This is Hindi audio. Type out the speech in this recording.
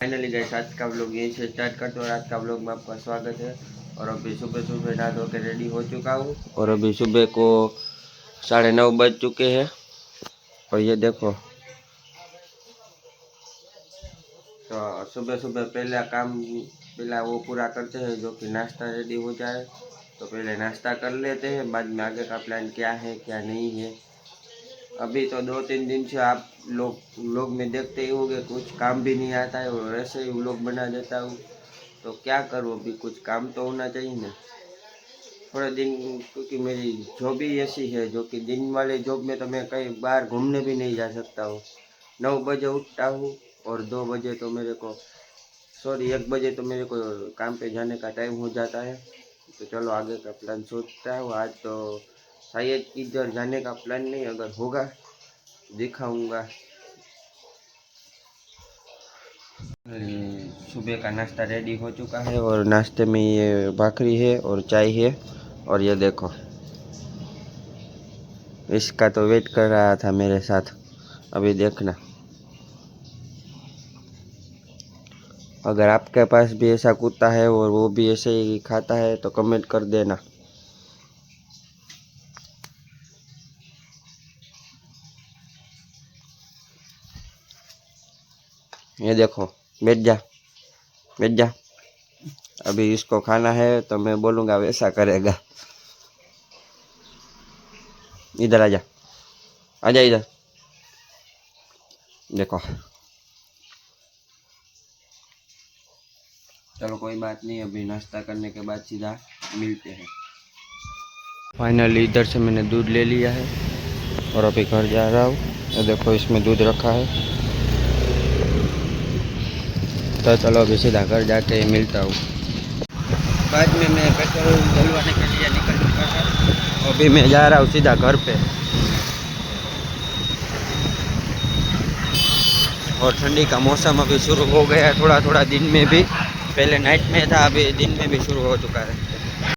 फाइनली गाइस आज का व्लॉग यहीं से स्टार्ट करते हैं और आज का व्लॉग में आपका स्वागत है। और अभी सुबह सुबह नहा धो के रेडी हो चुका हूँ और अभी सुबह को 9:30 बज चुके हैं। और ये देखो तो सुबह सुबह पहला वो पूरा करते हैं जो कि नाश्ता रेडी हो जाए। तो पहले नाश्ता कर लेते हैं, बाद में आगे का प्लान क्या है क्या नहीं है। अभी तो 2-3 दिन से आप लोग में देखते ही होंगे कुछ काम भी नहीं आता है और ऐसे ही व्लॉग बना देता हूँ। तो क्या करूँ, अभी कुछ काम तो होना चाहिए ना थोड़े दिन, क्योंकि मेरी जॉब ही ऐसी है जो कि दिन वाले जॉब में तो मैं कहीं बाहर घूमने भी नहीं जा सकता हूँ। 9 बजे उठता हूँ और 2 बजे तो 1 बजे तो मेरे को काम पे जाने का टाइम हो जाता है। तो चलो आगे का प्लान सोचता हूँ। आज तो शायद इधर जाने का प्लान नहीं, अगर होगा दिखाऊंगा। सुबह का नाश्ता रेडी हो चुका है और नाश्ते में ये भाखरी है और चाय है। और ये देखो इसका तो वेट कर रहा था मेरे साथ, अभी देखना। अगर आपके पास भी ऐसा कुत्ता है और वो भी ऐसे ही खाता है तो कमेंट कर देना। ये देखो बैठ जा बैठ जा, अभी इसको खाना है तो मैं बोलूँगा वैसा करेगा। इधर आजा आजा इधर देखो। चलो कोई बात नहीं, अभी नाश्ता करने के बाद सीधा मिलते हैं। फाइनली इधर से मैंने दूध ले लिया है और अभी घर जा रहा हूँ। ये देखो इसमें दूध रखा है। तो चलो अभी सीधा घर जाके मिलता हूँ। बाद में मैं पेट्रोल डलवाने के लिए निकल चुका था, अभी मैं जा रहा हूँ सीधा घर पे। और ठंडी का मौसम अभी शुरू हो गया है थोड़ा थोड़ा दिन में भी, पहले नाइट में था अभी दिन में भी शुरू हो चुका है।